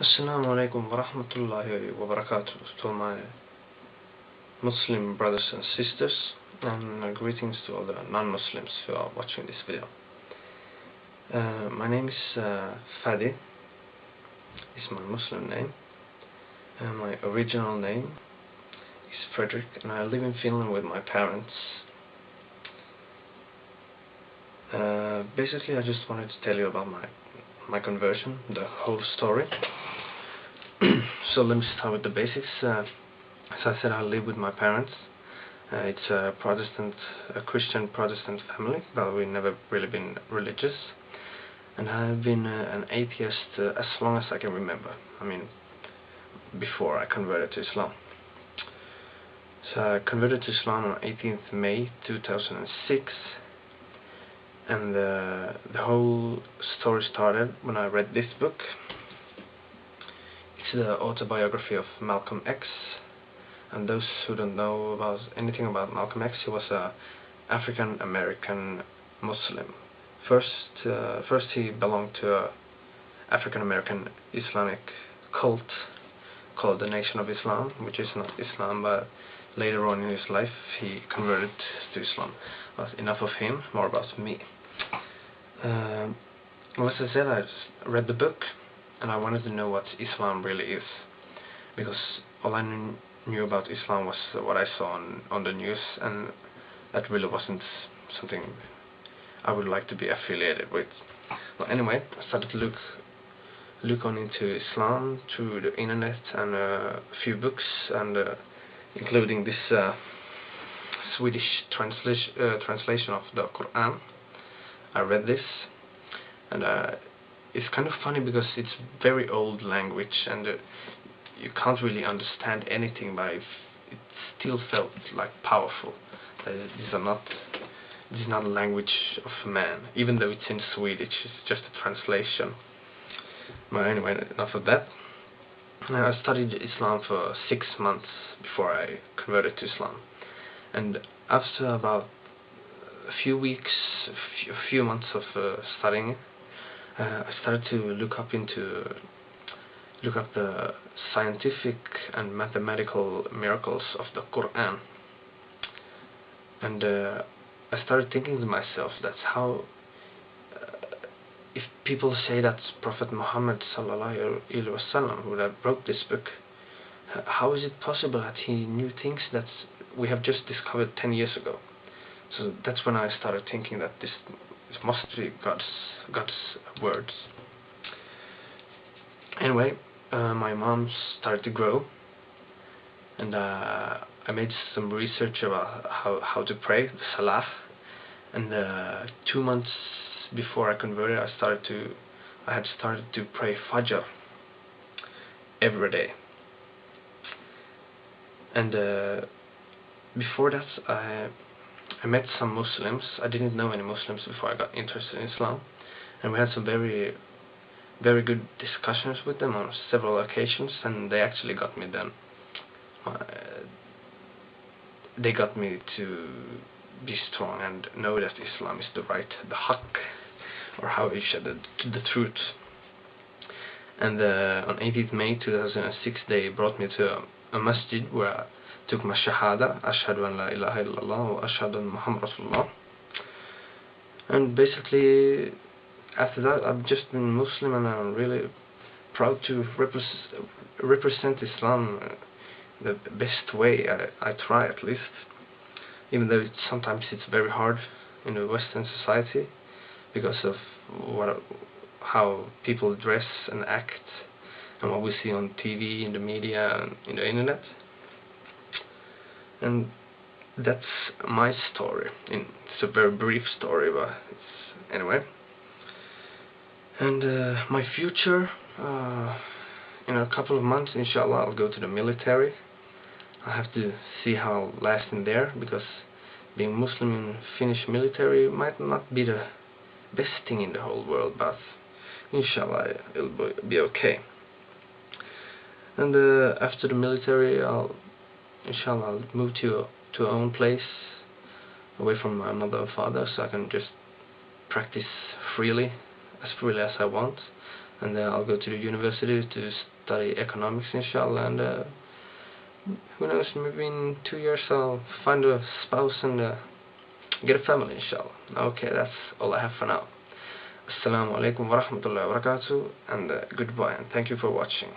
Assalamu alaikum wa rahmatullahi wa barakatuh to my Muslim brothers and sisters, and greetings to all the non-Muslims who are watching this video. My name is Fadi, is my Muslim name, and my original name is Frederick, and I live in Finland with my parents. Basically, I just wanted to tell you about my conversion, the whole story. So let me start with the basics. As I said, I live with my parents. It's a Christian Protestant family, but we've never really been religious. And I've been an atheist as long as I can remember. I mean, before I converted to Islam. So I converted to Islam on 18th May 2006. And the whole story started when I read this book. It's the autobiography of Malcolm X. And those who don't know anything about Malcolm X, he was an African American Muslim. First he belonged to an African American Islamic cult called the Nation of Islam, which is not Islam, but later on in his life he converted to Islam. But enough of him, more about me. Well, as I said, I read the book and I wanted to know what Islam really is, because all I knew about Islam was what I saw on the news, and that really wasn't something I would like to be affiliated with. Well, anyway, I started to look on into Islam through the internet and a few books, and including this Swedish translation of the Quran. I read this, and it's kind of funny because it's very old language, and you can't really understand anything, but it still felt like powerful. This is not a language of man, even though it's in Swedish. It's just a translation. But anyway, enough of that. I studied Islam for 6 months before I converted to Islam, and after about a few weeks, a few months of studying, I started to look up the scientific and mathematical miracles of the Quran, and I started thinking to myself, that's how if people say that Prophet Muhammad sallallahu alaihi wasallam would have wrote this book, how is it possible that he knew things that we have just discovered 10 years ago? So that's when I started thinking that this must be God's words. Anyway, my mom started to grow, and I made some research about how to pray, the Salah, and 2 months before I converted, I had started to pray Fajr every day. And before that, I met some Muslims. I didn't know any Muslims before I got interested in Islam, and we had some very, very good discussions with them on several occasions, and they actually got me then. They got me to be strong and know that Islam is the haqq, or how you said the truth. And on 18th May 2006, they brought me to a masjid where I took my shahada, ashhadu an la ilaha illallah wa ashhadu anna Muhammad Rasulullah. And basically, after that, I've just been Muslim, and I'm really proud to represent Islam the best way I try, at least. Even though sometimes it's very hard in the Western society because of how people dress and act, and what we see on TV, in the media, and in the internet. And that's my story. It's a very brief story, but anyway. And my future, in a couple of months, inshallah, I'll go to the military. I have to see how I'll last in there, because being Muslim in Finnish military might not be the best thing in the whole world, but inshallah it'll be okay. And after the military, inshallah I'll move to our own place, away from my mother and father, so I can just practice freely as I want. and I'll go to the university to study economics, inshallah, and who knows, maybe in 2 years I'll find a spouse and get a family, inshallah. Okay, that's all I have for now. Assalamu alaikum wa rahmatullahi wa barakatuh, and goodbye, and thank you for watching.